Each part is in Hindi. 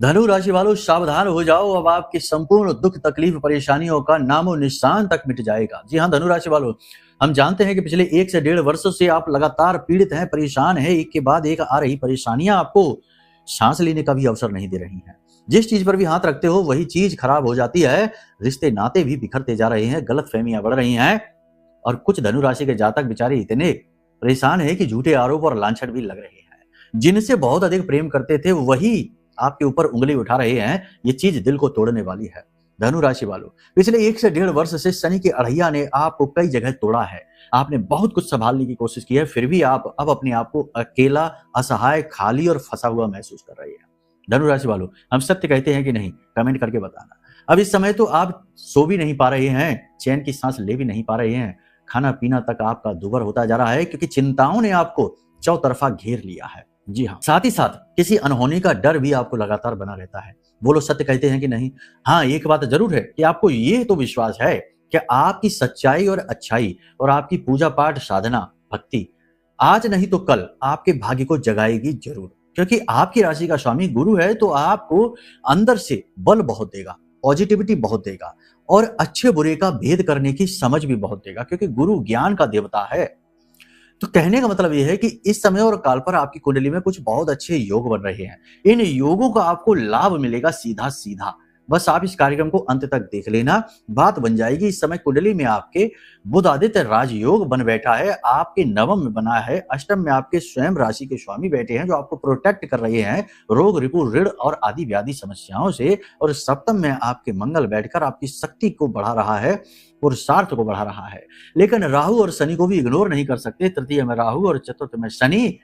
धनु राशि वालों सावधान हो जाओ, अब आपकी संपूर्ण दुख तकलीफ परेशानियों का नामो निशान तक मिट जाएगा। जी हाँ धनु राशि वालों, हम जानते हैं कि पिछले 1 से 1.5 वर्षों से आप लगातार पीड़ित हैं, परेशान हैं, एक के बाद एक आ रही परेशानियां आपको सांस लेने का भी अवसर नहीं दे रही हैं। जिस चीज पर भी हाथ रखते हो वही चीज खराब हो जाती है, रिश्ते नाते भी बिखरते जा रहे हैं, गलतफहमियां बढ़ रही हैं और कुछ धनु राशि के जातक बेचारे इतने परेशान हैं कि झूठे आरोप और लांछन भी लग रहे हैं। जिनसे बहुत अधिक प्रेम करते थे वही आपके ऊपर उंगली उठा रहे हैं, ये चीज दिल को तोड़ने वाली है। धनु राशि वालों, पिछले 1 से 1.5 वर्ष से शनि के अड़ैया ने आपको कई जगह तोड़ा है। आपने बहुत कुछ संभालने की कोशिश की है, फिर भी आप अब अपने आप को अकेला, असहाय, खाली और फंसा हुआ महसूस कर रहे हैं। धनु राशि वालों, हम सत्य कहते हैं कि नहीं, कमेंट करके बताना। अब इस समय तो आप सो भी नहीं पा रहे हैं, चैन की सांस ले भी नहीं पा रहे हैं, खाना पीना तक आपका दुभर होता जा रहा है क्योंकि चिंताओं ने आपको चौतरफा घेर लिया है। जी हाँ, साथ ही साथ किसी अनहोनी का डर भी आपको लगातार बना रहता है। वो लोग सत्य कहते हैं कि नहीं। हाँ, एक बात जरूर है कि आपको ये तो विश्वास है कि आपकी सच्चाई और अच्छाई और आपकी पूजा पाठ, साधना, भक्ति आज नहीं तो कल आपके भाग्य को जगाएगी जरूर, क्योंकि आपकी राशि का स्वामी गुरु है तो आपको अंदर से बल बहुत देगा, पॉजिटिविटी बहुत देगा और अच्छे बुरे का भेद करने की समझ भी बहुत देगा, क्योंकि गुरु ज्ञान का देवता है। तो कहने का मतलब यह है कि इस समय और काल पर आपकी कुंडली में कुछ बहुत अच्छे योग बन रहे हैं। इन योगों का आपको लाभ मिलेगा सीधा सीधा। बस आप इस कार्यक्रम को अंत तक देख लेना, बात बन जाएगी। इस समय कुंडली में आपके बुध आदित्य राजयोग बन बैठा है, आपके नवम में बना है, अष्टम में आपके स्वयं राशि के स्वामी बैठे हैं जो आपको प्रोटेक्ट कर रहे हैं रोग, रिपु, ऋण और आदि व्याधि समस्याओं से, और सप्तम में आपके मंगल बैठकर आपकी शक्ति को बढ़ा रहा है, पुरुषार्थ को बढ़ा रहा है। लेकिन राहु और शनि को भी इग्नोर नहीं कर सकते। तृतीय में राहु और चतुर्थ में शनि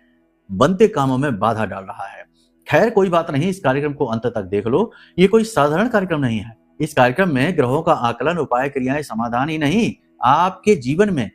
बनते कामों में बाधा डाल रहा है। खैर कोई बात नहीं, इस कार्यक्रम को अंत तक देख लो। ये कोई साधारण कार्यक्रम नहीं है। इस कार्यक्रम में ग्रहों का आकलन, उपाय, क्रियाएं, समाधान ही नहीं, आपके जीवन में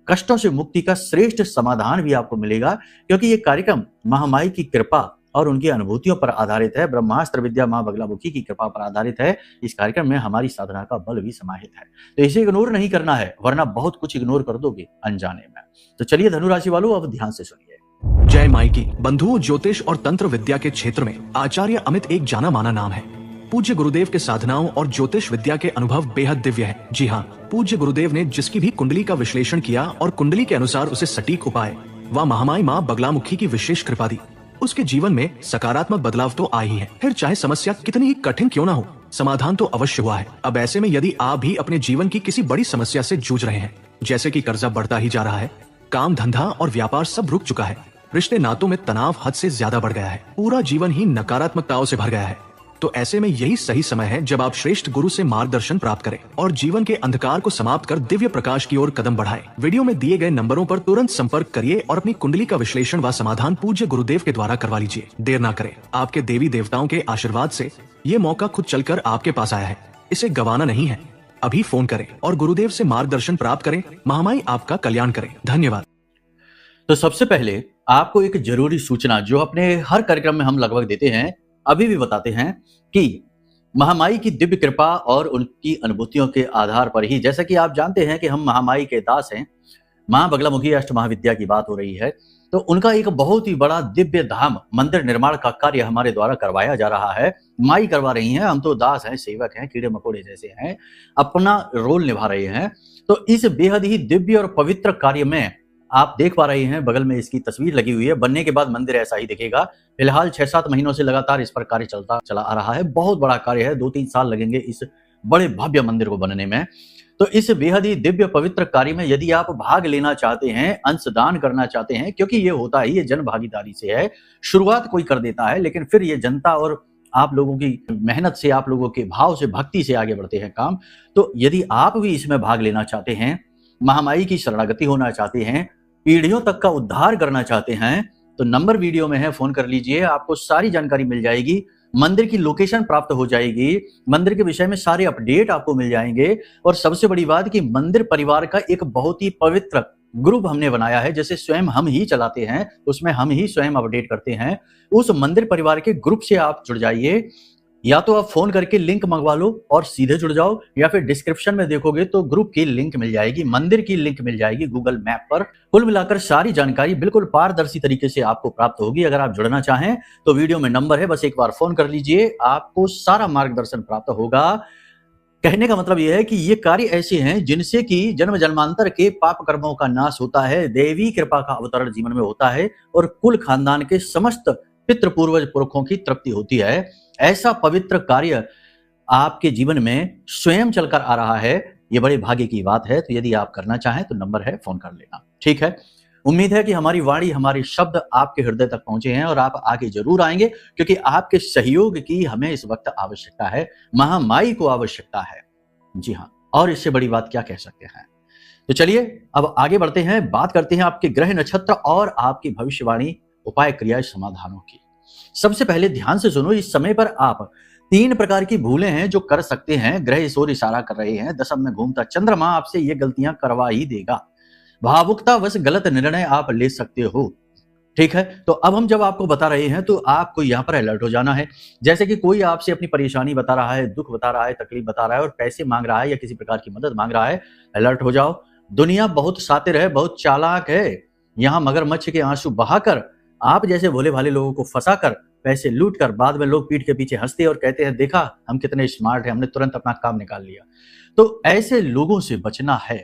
कष्टों से मुक्ति का श्रेष्ठ समाधान भी आपको मिलेगा, क्योंकि ये कार्यक्रम महामाई की कृपा और उनकी अनुभूतियों पर आधारित है। ब्रह्मास्त्र विद्या मां बगलामुखी की कृपा पर आधारित है। इस कार्यक्रम में हमारी साधना का बल भी समाहित है, तो इसे इग्नोर नहीं करना है, वरना बहुत कुछ इग्नोर कर दोगे अनजाने में। तो चलिए धनु राशि वालों, अब ध्यान से सुनिए। जय माई की। बंधुओं, ज्योतिष और तंत्र विद्या के क्षेत्र में आचार्य अमित एक जाना माना नाम है। पूज्य गुरुदेव के साधनाओं और ज्योतिष विद्या के अनुभव बेहद दिव्य है। जी हाँ, पूज्य गुरुदेव ने जिसकी भी कुंडली का विश्लेषण किया और कुंडली के अनुसार उसे सटीक उपाय व महामाई माँ बगलामुखी की विशेष कृपा दी, उसके जीवन में सकारात्मक बदलाव तो आ ही है। फिर चाहे समस्या कितनी ही कठिन क्यों ना हो, समाधान तो अवश्य हुआ है। अब ऐसे में यदि आप भी अपने जीवन की किसी बड़ी समस्या से जूझ रहे हैं, जैसे कि कर्जा बढ़ता ही जा रहा है, काम धंधा और व्यापार सब रुक चुका है, रिश्ते नातों में तनाव हद से ज्यादा बढ़ गया है, पूरा जीवन ही नकारात्मकताओं से भर गया है, तो ऐसे में यही सही समय है जब आप श्रेष्ठ गुरु से मार्गदर्शन प्राप्त करें और जीवन के अंधकार को समाप्त कर दिव्य प्रकाश की ओर कदम बढ़ाएं। वीडियो में दिए गए नंबरों पर तुरंत संपर्क करिए और अपनी कुंडली का विश्लेषण व समाधान पूज्य गुरुदेव के द्वारा करवा लीजिए। देर ना करें, आपके देवी देवताओं के आशीर्वाद से ये मौका खुद चलकर आपके पास आया है, इसे गंवाना नहीं है। अभी फोन करें और गुरुदेव से मार्गदर्शन प्राप्त करें। महामाई आपका कल्याण करें। धन्यवाद। तो सबसे पहले आपको एक जरूरी सूचना जो अपने हर कार्यक्रम में हम लगभग देते हैं, अभी भी बताते हैं कि महामाई की दिव्य कृपा और उनकी अनुभूतियों के आधार पर ही, जैसा कि आप जानते हैं कि हम महामाई के दास हैं, मां बगलामुखी अष्टमहाविद्या की बात हो रही है, तो उनका एक बहुत ही बड़ा दिव्य धाम मंदिर निर्माण का कार्य हमारे द्वारा करवाया जा रहा है। माई करवा रही हैं, हम तो दास हैं, सेवक हैं, कीड़े मकोड़े जैसे हैं, अपना रोल निभा रहे हैं। तो इस बेहद ही दिव्य और पवित्र कार्य में आप देख पा रहे हैं, बगल में इसकी तस्वीर लगी हुई है। बनने के बाद मंदिर ऐसा ही दिखेगा। फिलहाल 6-7 महीनों से लगातार इस पर कार्य चला आ रहा है। बहुत बड़ा कार्य है, 2-3 साल लगेंगे इस बड़े भव्य मंदिर को बनने में। तो इस बेहद ही दिव्य पवित्र कार्य में यदि आप भाग लेना चाहते हैं, अंशदान करना चाहते हैं, क्योंकि ये होता ही, ये जन भागीदारी से है। शुरुआत कोई कर देता है, लेकिन फिर ये जनता और आप लोगों की मेहनत से, आप लोगों के भाव से, भक्ति से आगे बढ़ते हैं काम। तो यदि आप भी इसमें भाग लेना चाहते हैं, महामाई की शरणागति होना चाहते हैं, पीढ़ियों तक का उद्धार करना चाहते हैं, तो नंबर वीडियो में है, फोन कर लीजिए, आपको सारी जानकारी मिल जाएगी। मंदिर की लोकेशन प्राप्त हो जाएगी, मंदिर के विषय में सारे अपडेट आपको मिल जाएंगे। और सबसे बड़ी बात कि मंदिर परिवार का एक बहुत ही पवित्र ग्रुप हमने बनाया है, जैसे स्वयं हम ही चलाते हैं, उसमें हम ही स्वयं अपडेट करते हैं। उस मंदिर परिवार के ग्रुप से आप जुड़ जाइए। या तो आप फोन करके लिंक मंगवा लो और सीधे जुड़ जाओ, या फिर डिस्क्रिप्शन में देखोगे तो ग्रुप की लिंक मिल जाएगी, मंदिर की लिंक मिल जाएगी गूगल मैप पर। कुल मिलाकर सारी जानकारी बिल्कुल पारदर्शी तरीके से आपको प्राप्त होगी। अगर आप जुड़ना चाहें तो वीडियो में नंबर है, बस एक बार फोन कर लीजिए, आपको सारा मार्गदर्शन प्राप्त होगा। कहने का मतलब यह है कि ये कार्य ऐसे हैं जिनसे कि जन्म जन्मांतर के पाप कर्मों का नाश होता है, देवी कृपा का अवतरण जीवन में होता है और कुल खानदान के समस्त पितृ पूर्वज पुरखों की तृप्ति होती है। ऐसा पवित्र कार्य आपके जीवन में स्वयं चलकर आ रहा है, ये बड़े भाग्य की बात है। तो यदि आप करना चाहें तो नंबर है, फोन कर लेना। ठीक है, उम्मीद है कि हमारी वाणी, हमारे शब्द आपके हृदय तक पहुंचे हैं और आप आगे जरूर आएंगे, क्योंकि आपके सहयोग की हमें इस वक्त आवश्यकता है, महामाई को आवश्यकता है। जी हाँ, और इससे बड़ी बात क्या कह सकते हैं। तो चलिए अब आगे बढ़ते हैं, बात करते हैं आपके ग्रह नक्षत्र और आपकी भविष्यवाणी, उपाय, क्रिया, समाधानों की। सबसे पहले ध्यान से सुनो, इस समय पर आप 3 प्रकार की भूलें हैं जो कर सकते हैं। ग्रह इस ओर इशारा कर रहे हैं, दशम में घूमता चंद्रमा आपसे ये गलतियां करवा ही देगा। भावुकता वश गलत निर्णय आप ले सकते हो। ठीक है, तो अब हम जब आपको बता रहे हैं तो आपको यहाँ पर अलर्ट हो जाना है। जैसे कि कोई आपसे अपनी परेशानी बता रहा है, दुख बता रहा है, तकलीफ बता रहा है और पैसे मांग रहा है या किसी प्रकार की मदद मांग रहा है, अलर्ट हो जाओ। दुनिया बहुत शातिर है, बहुत चालाक है। यहाँ मगरमच्छ के आंसू बहाकर, आप जैसे भोले भाले लोगों को फंसाकर, पैसे लूट कर, बाद में लोग पीठ के पीछे हंसते और कहते हैं देखा हम कितने स्मार्ट हैं, हमने तुरंत अपना काम निकाल लिया। तो ऐसे लोगों से बचना है।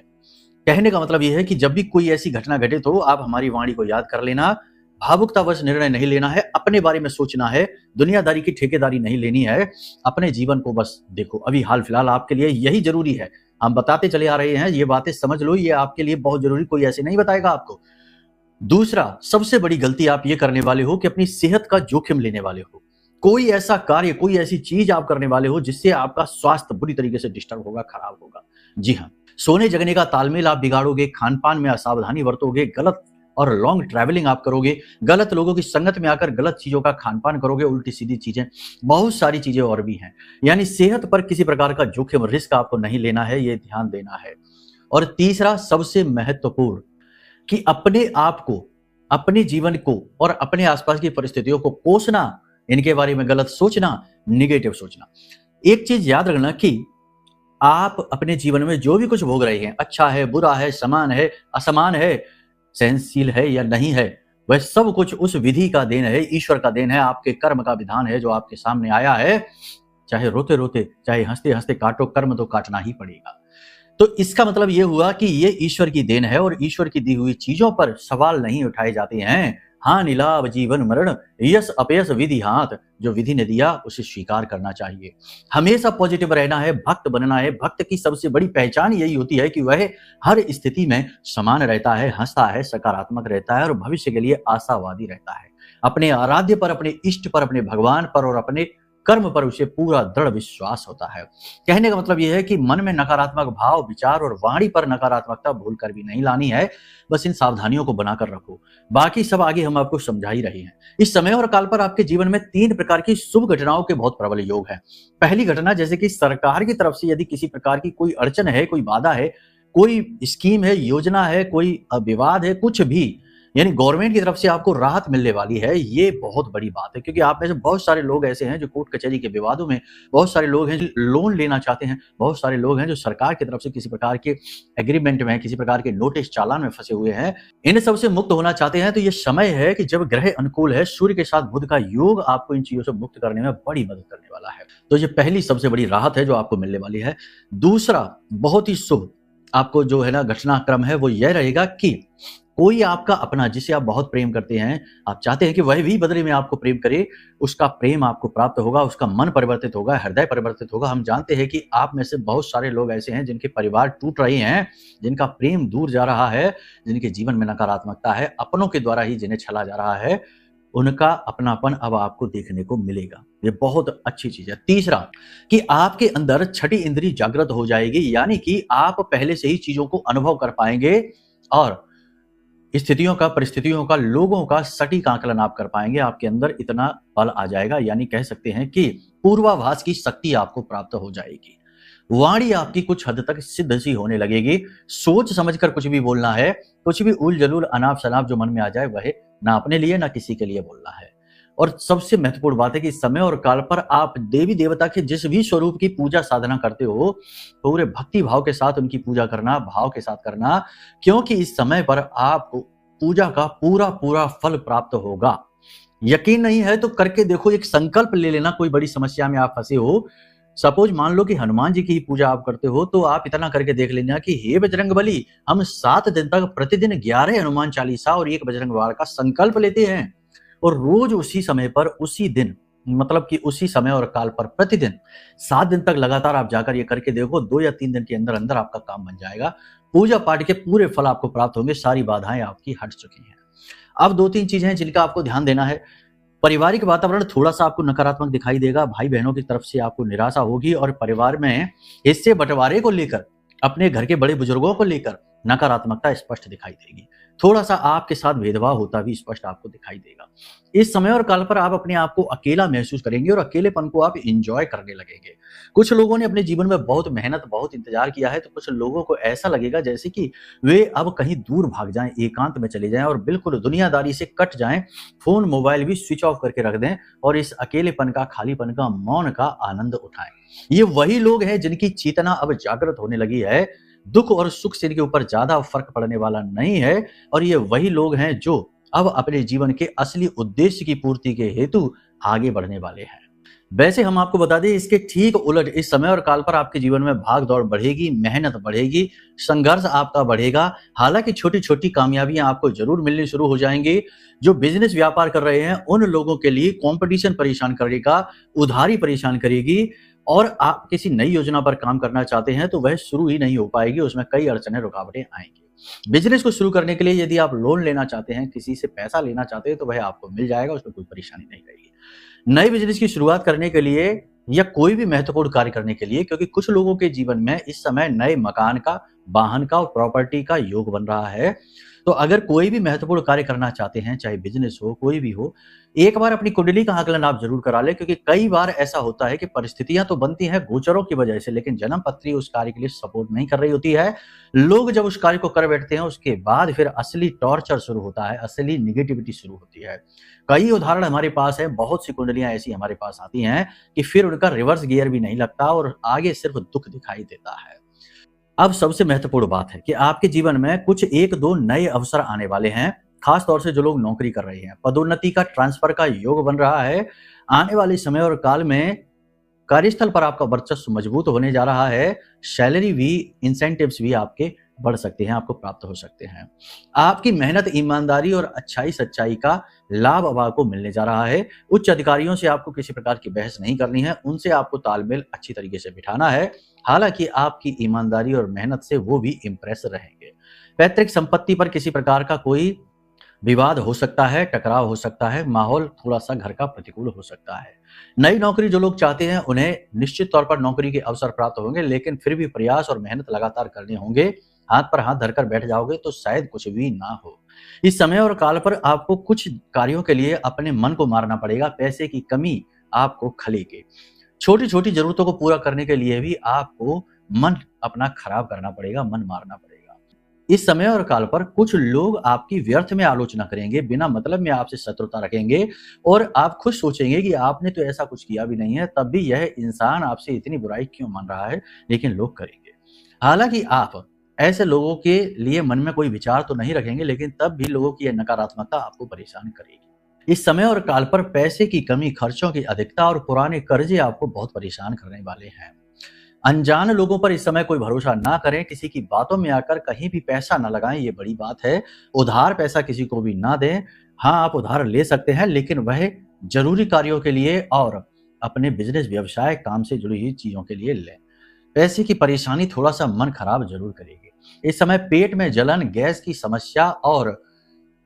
कहने का मतलब यह है कि जब भी कोई ऐसी घटना घटे तो आप हमारी वाणी को याद कर लेना। भावुकतावश निर्णय नहीं लेना है, अपने बारे में सोचना है, दुनियादारी की ठेकेदारी नहीं लेनी है। अपने जीवन को बस देखो, अभी हाल फिलहाल आपके लिए यही जरूरी है। हम बताते चले आ रहे हैं, ये बातें समझ लो, ये आपके लिए बहुत जरूरी, कोई ऐसे नहीं बताएगा आपको। दूसरा, सबसे बड़ी गलती आप ये करने वाले हो कि अपनी सेहत का जोखिम लेने वाले हो। कोई ऐसा कार्य, कोई ऐसी चीज आप करने वाले हो जिससे आपका स्वास्थ्य बुरी तरीके से डिस्टर्ब होगा, खराब होगा। जी हाँ, सोने जगने का तालमेल आप बिगाड़ोगे, खान पान में असावधानी बरतोगे, गलत और लॉन्ग ट्रैवलिंग आप करोगे, गलत लोगों की संगत में आकर गलत चीजों का खान पान करोगे, उल्टी सीधी चीजें, बहुत सारी चीजें और भी हैं। यानी सेहत पर किसी प्रकार का जोखिम, रिस्क आपको नहीं लेना है, ये ध्यान देना है। और तीसरा, सबसे महत्वपूर्ण, कि अपने आप को, अपने जीवन को और अपने आसपास की परिस्थितियों को कोसना, इनके बारे में गलत सोचना, निगेटिव सोचना। एक चीज याद रखना कि आप अपने जीवन में जो भी कुछ भोग रहे हैं, अच्छा है, बुरा है, समान है, असमान है, सहनशील है या नहीं है, वह सब कुछ उस विधि का देन है, ईश्वर का देन है, आपके कर्म का विधान है जो आपके सामने आया है। चाहे रोते रोते, चाहे हंसते हंसते काटो, कर्म तो काटना ही पड़ेगा। तो इसका मतलब यह हुआ कि ये ईश्वर की देन है और ईश्वर की दी हुई चीजों पर सवाल नहीं उठाए जाते हैं। हानि लाभ जीवन मरण, यश अपयश विधि हाथ, जो विधि ने दिया उसे स्वीकार करना चाहिए। हमेशा पॉजिटिव रहना है, भक्त बनना है। भक्त की सबसे बड़ी पहचान यही होती है कि वह हर स्थिति में समान रहता है, हंसता है, सकारात्मक रहता है और भविष्य के लिए आशावादी रहता है। अपने आराध्य पर, अपने इष्ट पर, अपने भगवान पर और अपने कर्म पर उसे पूरा दृढ़ विश्वास होता है। कहने का मतलब यह है कि मन में नकारात्मक भाव, विचार और वाणी पर नकारात्मकता भूल कर भी नहीं लानी है। बस इन सावधानियों को बनाकर रखो, बाकी सब आगे हम आपको समझा ही रहे हैं। इस समय और काल पर आपके जीवन में 3 प्रकार की शुभ घटनाओं के बहुत प्रबल योग है। पहली घटना, जैसे कि सरकार की तरफ से यदि किसी प्रकार की कोई अड़चन है, कोई बाधा है, कोई स्कीम है, योजना है, कोई विवाद है, कुछ भी, यानी गवर्नमेंट की तरफ से आपको राहत मिलने वाली है। ये बहुत बड़ी बात है, क्योंकि आप में से बहुत सारे लोग ऐसे हैं जो कोर्ट कचहरी के विवादों में, बहुत सारे लोग हैं जो लोन लेना चाहते हैं, बहुत सारे लोग हैं जो सरकार की तरफ से किसी प्रकार के एग्रीमेंट में, किसी प्रकार के नोटिस चालान में फंसे हुए हैं। इन सब से मुक्त होना चाहते हैं तो ये समय है कि जब ग्रह अनुकूल है, सूर्य के साथ बुध का योग आपको इन चीजों से मुक्त करने में बड़ी मदद करने वाला है। तो ये पहली सबसे बड़ी राहत है जो आपको मिलने वाली है। दूसरा, बहुत ही शुभ आपको जो है ना घटनाक्रम है, वो यह रहेगा कि कोई आपका अपना, जिसे आप बहुत प्रेम करते हैं, आप चाहते हैं कि वह भी बदले में आपको प्रेम करे, उसका प्रेम आपको प्राप्त होगा, उसका मन परिवर्तित होगा, हृदय परिवर्तित होगा। हम जानते हैं कि आप में से बहुत सारे लोग ऐसे हैं जिनके परिवार टूट रहे हैं, जिनका प्रेम दूर जा रहा है, जिनके जीवन में नकारात्मकता है, अपनों के द्वारा ही जिन्हें छला जा रहा है, उनका अपनापन अब आपको देखने को मिलेगा। ये बहुत अच्छी चीज है। तीसरा, कि आपके अंदर छठी इंद्री जागृत हो जाएगी, यानी कि आप पहले से ही चीजों को अनुभव कर पाएंगे और स्थितियों का, परिस्थितियों का, लोगों का सटीक आकलन आप कर पाएंगे। आपके अंदर इतना बल आ जाएगा, यानी कह सकते हैं कि पूर्वाभास की शक्ति आपको प्राप्त हो जाएगी। वाणी आपकी कुछ हद तक सिद्ध सी होने लगेगी। सोच समझकर कुछ भी बोलना है, कुछ भी उल जलूल, अनाप शनाप जो मन में आ जाए वह ना अपने लिए ना किसी के लिए बोलना है। और सबसे महत्वपूर्ण बात है कि इस समय और काल पर आप देवी देवता के जिस भी स्वरूप की पूजा साधना करते हो, पूरे भक्ति भाव के साथ उनकी पूजा करना, भाव के साथ करना, क्योंकि इस समय पर आपको पूजा का पूरा पूरा फल प्राप्त होगा। यकीन नहीं है तो करके देखो, एक संकल्प ले लेना। कोई बड़ी समस्या में आप फंसे हो, सपोज मान लो कि हनुमान जी की ही पूजा आप करते हो, तो आप इतना करके देख लेना कि हे बजरंगबली, हम 7 दिन तक प्रतिदिन 11 हनुमान चालीसा और 1 बजरंग बाण का संकल्प लेते हैं और रोज उसी समय पर, उसी दिन, मतलब कि उसी समय और काल पर प्रतिदिन 7 दिन तक लगातार आप जाकर ये करके देखो। 2 या 3 दिन के अंदर अंदर आपका काम बन जाएगा। पूजा पाठ के पूरे फल आपको प्राप्त होंगे। सारी बाधाएं आपकी हट चुकी हैं। अब 2-3 चीजें हैं जिनका आपको ध्यान देना है। पारिवारिक वातावरण थोड़ा सा आपको नकारात्मक दिखाई देगा। भाई बहनों की तरफ से आपको निराशा होगी और परिवार में हिस्से बंटवारे को लेकर, अपने घर के बड़े बुजुर्गों को लेकर नकारात्मकता स्पष्ट दिखाई देगी। थोड़ा सा आपके साथ भेदभाव होता भी स्पष्ट आपको दिखाई देगा। इस समय और काल पर आप अपने आप को अकेला महसूस करेंगे और अकेलेपन को आप एंजॉय करने लगेंगे। कुछ लोगों ने अपने जीवन में बहुत मेहनत, बहुत इंतजार किया है, तो कुछ लोगों को ऐसा लगेगा जैसे कि वे अब कहीं दूर भाग जाएं, एकांत में चले जाएं और बिल्कुल दुनियादारी से कट जाएं, फोन मोबाइल भी स्विच ऑफ करके रख दें और इस अकेलेपन का, खालीपन का, मौन का आनंद उठाएं। ये वही लोग हैं जिनकी चेतना अब जागृत होने लगी है। दुख और सुख से इनके ऊपर ज्यादा फर्क पड़ने वाला नहीं है और ये वही लोग हैं जो अब अपने जीवन के असली उद्देश्य की पूर्ति के हेतु आगे बढ़ने वाले हैं। वैसे हम आपको बता दें, इसके ठीक उलट इस समय और काल पर आपके जीवन में भाग दौड़ बढ़ेगी, मेहनत बढ़ेगी, संघर्ष आपका बढ़ेगा। हालांकि छोटी छोटी कामयाबियां आपको जरूर मिलनी शुरू हो जाएंगी। जो बिजनेस व्यापार कर रहे हैं उन लोगों के लिए कंपटीशन परेशान करेगा, उधारी परेशान करेगी और आप किसी नई योजना पर काम करना चाहते हैं तो वह शुरू ही नहीं हो पाएगी। उसमें कई अड़चनें, रुकावटें आएंगी। बिजनेस को शुरू करने के लिए यदि आप लोन लेना चाहते हैं, किसी से पैसा लेना चाहते हैं, तो वह आपको मिल जाएगा, उसमें कोई परेशानी नहीं रहेगी। नए बिजनेस की शुरुआत करने के लिए या कोई भी महत्वपूर्ण कार्य करने के लिए, क्योंकि कुछ लोगों के जीवन में इस समय नए मकान का, वाहन का और प्रॉपर्टी का योग बन रहा है। तो अगर कोई भी महत्वपूर्ण कार्य करना चाहते हैं, चाहे बिजनेस हो, कोई भी हो, एक बार अपनी कुंडली का आकलन आप जरूर करा लें, क्योंकि कई बार ऐसा होता है कि परिस्थितियां तो बनती हैं गोचरों की वजह से, लेकिन जन्म पत्री उस कार्य के लिए सपोर्ट नहीं कर रही होती है। लोग जब उस कार्य को कर बैठते हैं, उसके बाद फिर असली टॉर्चर शुरू होता है, असली निगेटिविटी शुरू होती है। कई उदाहरण हमारे पास है, बहुत सी कुंडलियां ऐसी हमारे पास आती हैं कि फिर उनका रिवर्स गियर भी नहीं लगता और आगे सिर्फ दुख दिखाई देता है। अब सबसे महत्वपूर्ण बात है कि आपके जीवन में कुछ 1-2 नए अवसर आने वाले हैं। खास तौर से जो लोग नौकरी कर रहे हैं, पदोन्नति का, ट्रांसफर का योग बन रहा है। आने वाले समय और काल में कार्यस्थल पर आपका वर्चस्व मजबूत होने जा रहा है। सैलरी भी, इंसेंटिव्स भी आपके बढ़ सकते हैं, आपको प्राप्त हो सकते हैं। आपकी मेहनत, ईमानदारी और अच्छाई सच्चाई का लाभ अब आपको मिलने जा रहा है। उच्च अधिकारियों से आपको किसी प्रकार की बहस नहीं करनी है, उनसे आपको तालमेल अच्छी तरीके से बिठाना है। हालांकि आपकी ईमानदारी और मेहनत से वो भी इंप्रेस रहेंगे। पैतृक संपत्ति पर किसी प्रकार का कोई विवाद हो सकता है, टकराव हो सकता है, माहौल थोड़ा सा घर का प्रतिकूल हो सकता है। नई नौकरी जो लोग चाहते हैं उन्हें निश्चित तौर पर नौकरी के अवसर प्राप्त होंगे, लेकिन फिर भी प्रयास और मेहनत लगातार करने होंगे। हाथ पर हाथ धरकर बैठ जाओगे तो शायद कुछ भी ना हो। इस समय और काल पर आपको कुछ कार्यों के लिए अपने मन को मारना पड़ेगा। पैसे की कमी आपको खलेगी। छोटी छोटी जरूरतों को पूरा करने के लिए भी आपको मन अपना खराब करना पड़ेगा, मन मारना पड़ेगा। इस समय और काल पर कुछ लोग आपकी व्यर्थ में आलोचना करेंगे, बिना मतलब में आपसे शत्रुता रखेंगे और आप खुद सोचेंगे कि आपने तो ऐसा कुछ किया भी नहीं है, तब भी यह इंसान आपसे इतनी बुराई क्यों मान रहा है, लेकिन लोग करेंगे। हालांकि आप ऐसे लोगों के लिए मन में कोई विचार तो नहीं रखेंगे, लेकिन तब भी लोगों की यह नकारात्मकता आपको परेशान करेगी। इस समय और काल पर पैसे की कमी, खर्चों की अधिकता और पुराने कर्जे आपको बहुत परेशान करने वाले हैं। अनजान लोगों पर इस समय कोई भरोसा ना करें, किसी की बातों में आकर कहीं भी पैसा ना लगाएं, ये बड़ी बात है। उधार पैसा किसी को भी ना दें। हाँ, आप उधार ले सकते हैं, लेकिन वह जरूरी कार्यों के लिए और अपने बिजनेस, व्यवसाय, काम से जुड़ी हुई चीजों के लिए लें। पैसे की परेशानी थोड़ा सा मन खराब जरूर करेगी। इस समय पेट में जलन, गैस की समस्या और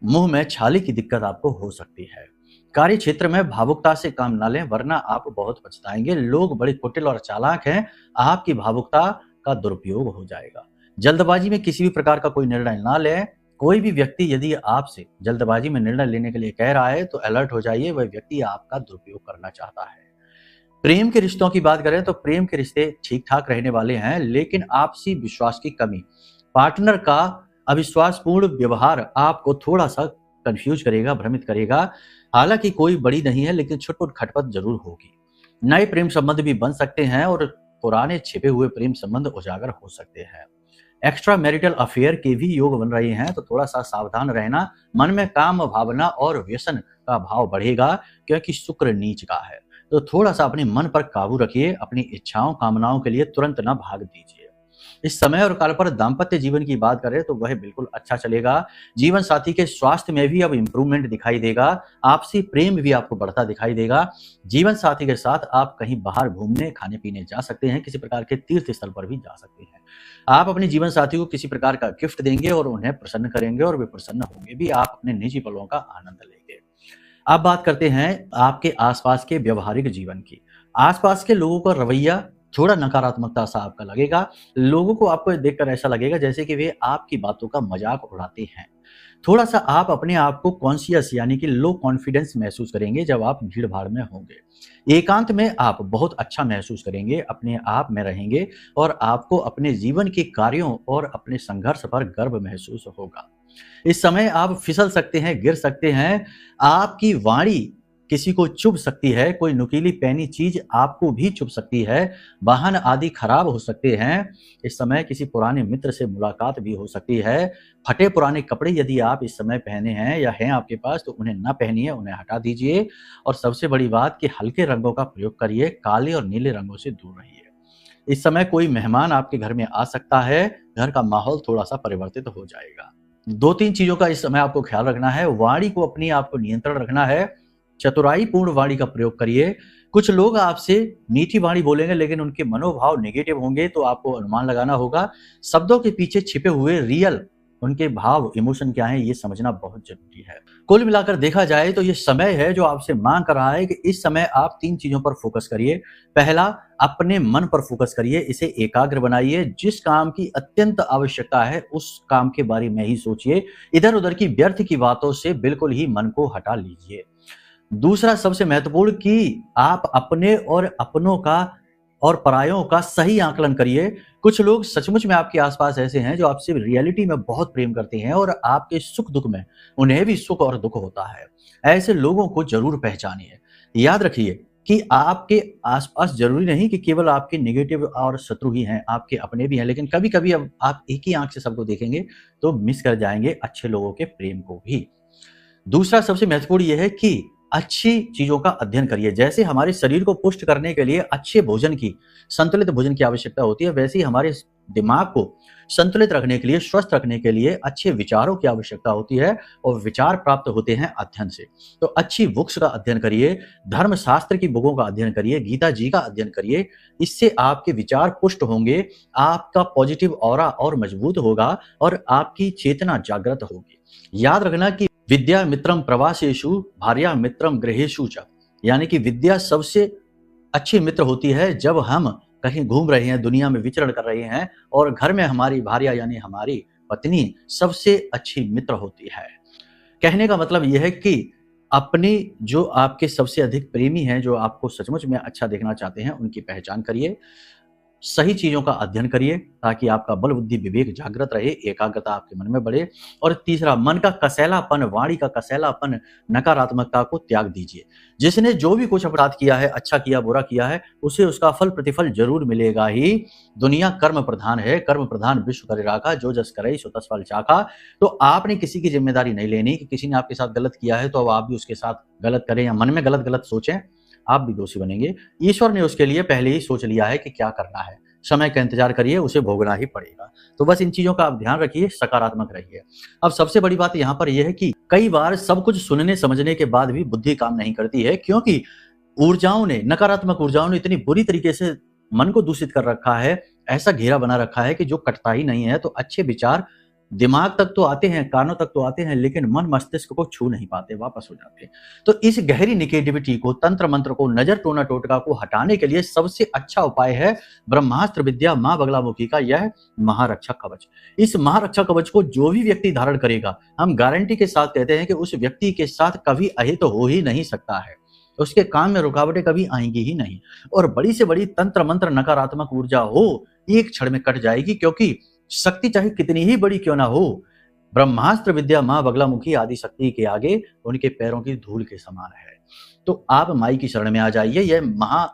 मुंह में छाले की दिक्कत आपको हो सकती है। कार्य क्षेत्र में भावुकता से काम ना लें, वरना आप बहुत पछताएंगे। लोग बड़े कुटिल और चालाक हैं, आपकी भावुकता का दुरुपयोग हो जाएगा। जल्दबाजी में किसी भी प्रकार का कोई निर्णय ना लें। कोई भी व्यक्ति यदि आपसे जल्दबाजी में निर्णय लेने के लिए कह रहा है तो अलर्ट हो जाइए, वह व्यक्ति आपका दुरुपयोग करना चाहता है। प्रेम के रिश्तों की बात करें तो प्रेम के रिश्ते ठीक ठाक रहने वाले हैं, लेकिन आपसी विश्वास की कमी, पार्टनर का अविश्वासपूर्ण व्यवहार आपको थोड़ा सा कंफ्यूज करेगा, भ्रमित करेगा। हालांकि कोई बड़ी नहीं है, लेकिन छुटपुट खटपट जरूर होगी। नए प्रेम संबंध भी बन सकते हैं और पुराने छिपे हुए प्रेम संबंध उजागर हो सकते हैं। एक्स्ट्रा मैरिटल अफेयर के भी योग बन रहे हैं, तो थोड़ा सा सावधान रहना। मन में काम भावना और व्यसन का भाव बढ़ेगा, क्योंकि शुक्र नीच का है। तो थोड़ा सा अपने मन पर काबू रखिए, अपनी इच्छाओं कामनाओं के लिए तुरंत ना भाग दीजिए। इस समय और काल पर दाम्पत्य जीवन की बात करें तो वह बिल्कुल अच्छा चलेगा। जीवन साथी के स्वास्थ्य में भी अब इंप्रूवमेंट दिखाई देगा। आपसी प्रेम भी आपको बढ़ता दिखाई देगा। जीवन साथी के साथ आप कहीं बाहर घूमने खाने पीने जा सकते हैं, किसी प्रकार के तीर्थ स्थल पर भी जा सकते हैं। आप अपने जीवन साथी को किसी प्रकार का गिफ्ट देंगे और उन्हें प्रसन्न करेंगे, और वे प्रसन्न होंगे भी। आप अपने निजी पलों का आनंद लेंगे। अब बात करते हैं आपके आसपास के व्यवहारिक जीवन की। आसपास के लोगों का रवैया थोड़ा नकारात्मकता सा आपका लगेगा। लोगों को आपको देखकर ऐसा लगेगा जैसे कि वे आपकी बातों का मजाक उड़ाते हैं। थोड़ा सा आप अपने आप को कॉन्शियस यानी कि लो कॉन्फिडेंस महसूस करेंगे जब आप भीड़ भाड़ में होंगे। एकांत में आप बहुत अच्छा महसूस करेंगे, अपने आप में रहेंगे, और आपको अपने जीवन के कार्यों और अपने संघर्ष पर गर्व महसूस होगा। इस समय आप फिसल सकते हैं, गिर सकते हैं, आपकी वाणी किसी को चुभ सकती है, कोई नुकीली पैनी चीज आपको भी चुभ सकती है, वाहन आदि खराब हो सकते हैं। इस समय किसी पुराने मित्र से मुलाकात भी हो सकती है। फटे पुराने कपड़े यदि आप इस समय पहने हैं या हैं आपके पास, तो उन्हें ना पहनिए, उन्हें हटा दीजिए। और सबसे बड़ी बात कि हल्के रंगों का प्रयोग करिए, काले और नीले रंगों से दूर रहिए। इस समय कोई मेहमान आपके घर में आ सकता है, घर का माहौल थोड़ा सा परिवर्तित हो जाएगा। 2-3 चीजों का इस समय आपको ख्याल रखना है। वाणी को अपनी आपको नियंत्रण रखना है। चतुराई पूर्ण वाणी का प्रयोग करिए। कुछ लोग आपसे मीठी वाणी बोलेंगे, लेकिन उनके मनोभाव नेगेटिव होंगे, तो आपको अनुमान लगाना होगा। शब्दों के पीछे छिपे हुए रियल उनके भाव, इमोशन क्या है, ये समझना बहुत जरूरी है। कुल मिलाकर देखा जाए तो ये समय है जो आपसे मांग कर रहा है कि इस समय आप 3 चीजों पर फोकस करिए। पहला, अपने मन पर फोकस करिए, इसे एकाग्र बनाइए। जिस काम की अत्यंत आवश्यकता है उस काम के बारे में ही सोचिए। इधर उधर की व्यर्थ की बातों से बिल्कुल ही मन को हटा लीजिए। दूसरा, सबसे महत्वपूर्ण, कि आप अपने और अपनों का और परायों का सही आकलन करिए। कुछ लोग सचमुच में आपके आसपास ऐसे हैं जो आपसे रियलिटी में बहुत प्रेम करते हैं, और आपके सुख दुख में उन्हें भी सुख और दुख होता है। ऐसे लोगों को जरूर पहचानिए। याद रखिए कि आपके आसपास जरूरी नहीं कि केवल आपके नेगेटिव और शत्रु ही हैं, आपके अपने भी हैं। लेकिन कभी कभी अब आप एक ही आंख से सबको देखेंगे तो मिस कर जाएंगे अच्छे लोगों के प्रेम को भी। दूसरा, सबसे महत्वपूर्ण यह है कि अच्छी चीजों का अध्ययन करिए। जैसे हमारे शरीर को पुष्ट करने के लिए अच्छे भोजन की, संतुलित भोजन की आवश्यकता होती है, वैसे ही हमारे दिमाग को संतुलित रखने के लिए, स्वस्थ रखने के लिए अच्छे विचारों की आवश्यकता होती है, और विचार प्राप्त होते हैं अध्ययन से। तो अच्छी बुक्स का अध्ययन करिए, धर्मशास्त्र की बुकों का अध्ययन करिए, गीता जी का अध्ययन करिए। इससे आपके विचार पुष्ट होंगे, आपका पॉजिटिव ऑरा और मजबूत होगा, और आपकी चेतना जागृत होगी। याद रखना कि विद्या मित्रम प्रवासेषु भार्या मित्रम गृहेषु च, यानी कि विद्या सबसे अच्छी मित्र होती है जब हम कहीं घूम रहे हैं, दुनिया में विचरण कर रहे हैं, और घर में हमारी भार्या यानी हमारी पत्नी सबसे अच्छी मित्र होती है। कहने का मतलब यह है कि अपनी जो आपके सबसे अधिक प्रेमी हैं, जो आपको सचमुच में अच्छा देखना चाहते हैं, उनकी पहचान करिए। सही चीजों का अध्ययन करिए ताकि आपका बल बुद्धि विवेक जागृत रहे, एकाग्रता आपके मन में बढ़े। और तीसरा, मन का कसैलापन, वाणी का कसैलापन, नकारात्मकता को त्याग दीजिए। जिसने जो भी कुछ अपराध किया है, अच्छा किया बुरा किया है, उसे उसका फल प्रतिफल जरूर मिलेगा ही। दुनिया कर्म प्रधान है, कर्म प्रधान विश्व करे राखा, जो जस करे सो तस फल चाखा। तो आपने किसी की जिम्मेदारी नहीं लेनी कि किसी ने आपके साथ गलत किया है तो अब आप भी उसके साथ गलत करें, या मन में गलत गलत सोचें, आप भी दोषी बनेंगे। ईश्वर ने उसके लिए पहले ही सोच लिया है कि क्या करना है। समय का इंतजार करिए, उसे भोगना ही पड़ेगा। तो बस इन चीजों का आप ध्यान रखिए, सकारात्मक रहिए। अब सबसे बड़ी बात यहाँ पर यह है कि कई बार सब कुछ सुनने समझने के बाद भी बुद्धि काम नहीं करती है, क्योंकि ऊर्जाओं ने, नकारात्मक ऊर्जाओं ने इतनी बुरी तरीके से मन को दूषित कर रखा है, ऐसा घेरा बना रखा है कि जो कटता ही नहीं है। तो अच्छे विचार दिमाग तक तो आते हैं, कानों तक तो आते हैं, लेकिन मन मस्तिष्क को छू नहीं पाते, वापस हो जाते हैं। तो इस गहरी निगेटिविटी को, तंत्र मंत्र को, नजर टोना टोटका को हटाने के लिए सबसे अच्छा उपाय है ब्रह्मास्त्र विद्या मां बगलामुखी का यह महारक्षा कवच। इस महारक्षा कवच को जो भी व्यक्ति धारण करेगा, हम गारंटी के साथ कहते हैं कि उस व्यक्ति के साथ कभी अहित हो ही नहीं सकता है, उसके काम में रुकावटें कभी आएंगी ही नहीं। और बड़ी से बड़ी तंत्र मंत्र नकारात्मक ऊर्जा हो, एक क्षण में कट जाएगी, क्योंकि शक्ति चाहे कितनी ही बड़ी क्यों ना हो, ब्रह्मास्त्र विद्या माँ बगलामुखी आदि शक्ति के आगे उनके पैरों की धूल के समान है। तो आप माई की शरण में आ जाइए, यह महा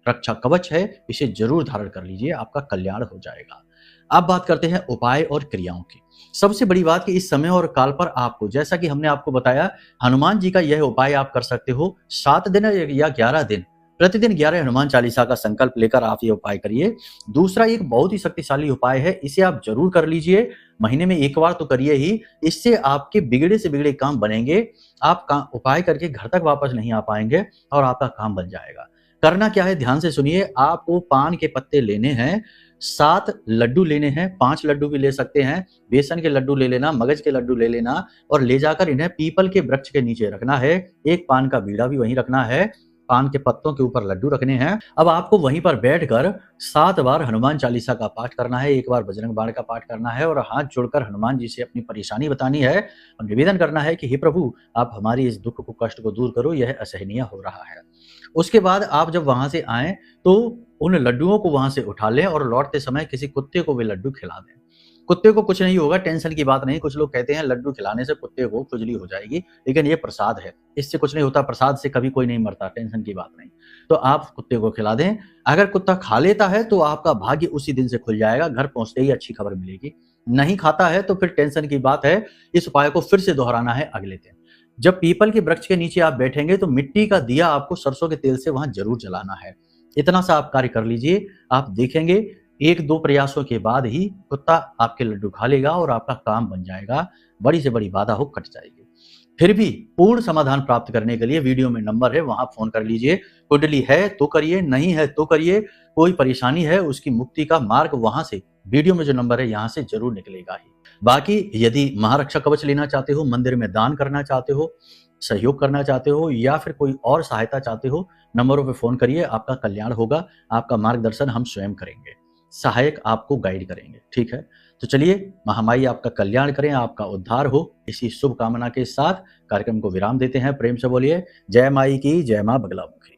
रक्षा कवच है, इसे जरूर धारण कर लीजिए, आपका कल्याण हो जाएगा। अब बात करते हैं उपाय और क्रियाओं की। सबसे बड़ी बात कि इस समय और काल पर आपको, जैसा कि हमने आपको बताया, हनुमान जी का यह उपाय आप कर सकते हो 7 दिन या 11 दिन, प्रतिदिन 11 हनुमान चालीसा का संकल्प लेकर आप ये उपाय करिए। दूसरा एक बहुत ही शक्तिशाली उपाय है, इसे आप जरूर कर लीजिए, महीने में एक बार तो करिए ही, इससे आपके बिगड़े से बिगड़े काम बनेंगे। आप उपाय करके घर तक वापस नहीं आ पाएंगे और आपका काम बन जाएगा। करना क्या है, ध्यान से सुनिए। आपको पान के पत्ते लेने हैं, 7 लड्डू लेने हैं, 5 लड्डू भी ले सकते हैं, बेसन के लड्डू ले लेना, मगज के लड्डू ले लेना और ले जाकर इन्हें पीपल के वृक्ष के नीचे रखना है। एक पान का बीड़ा भी वहीं रखना है, पान के पत्तों के ऊपर लड्डू रखने हैं। अब आपको वहीं पर बैठकर 7 बार हनुमान चालीसा का पाठ करना है, 1 बार बजरंग बाण का पाठ करना है और हाथ जोड़कर हनुमान जी से अपनी परेशानी बतानी है और निवेदन करना है कि हे प्रभु, आप हमारी इस दुख को, कष्ट को दूर करो, यह असहनीय हो रहा है। उसके बाद आप जब वहां से आए तो उन लड्डुओं को वहां से उठा लें और लौटते समय किसी कुत्ते को वे लड्डू खिला दें। कुत्ते को कुछ नहीं होगा, टेंशन की बात नहीं। कुछ लोग कहते हैं लड्डू खिलाने से कुत्ते को खुजली हो जाएगी, लेकिन ये प्रसाद है, इससे कुछ नहीं होता, प्रसाद से कभी कोई नहीं मरता, टेंशन की बात नहीं। तो आप कुत्ते को खिला दें। अगर कुत्ता खा लेता है तो आपका भाग्य उसी दिन से खुल जाएगा, घर पहुंचते ही अच्छी खबर मिलेगी। नहीं खाता है तो फिर टेंशन की बात है। इस उपाय को फिर से दोहराना है अगले दिन। जब पीपल के वृक्ष के नीचे आप बैठेंगे तो मिट्टी का दिया आपको सरसों के तेल से वहां जरूर जलाना है। इतना सा आप कार्य कर लीजिए, आप देखेंगे 1-2 प्रयासों के बाद ही कुत्ता आपके लड्डू खा लेगा और आपका काम बन जाएगा, बड़ी से बड़ी बाधा हो कट जाएगी। फिर भी पूर्ण समाधान प्राप्त करने के लिए वीडियो में नंबर है, वहां फोन कर लीजिए। कुंडली है तो करिए, नहीं है तो करिए, कोई परेशानी है उसकी मुक्ति का मार्ग वहां से, वीडियो में जो नंबर है यहां से जरूर निकलेगा ही। बाकी यदि महारक्षा कवच लेना चाहते हो, मंदिर में दान करना चाहते हो, सहयोग करना चाहते हो या फिर कोई और सहायता चाहते हो, नंबरों पे फोन करिए, आपका कल्याण होगा, आपका मार्गदर्शन हम स्वयं करेंगे, सहायक आपको गाइड करेंगे। ठीक है, तो चलिए, महामाई आपका कल्याण करें, आपका उद्धार हो, इसी शुभ कामना के साथ कार्यक्रम को विराम देते हैं। प्रेम से बोलिए जय माई की, जय मां बगलामुखी।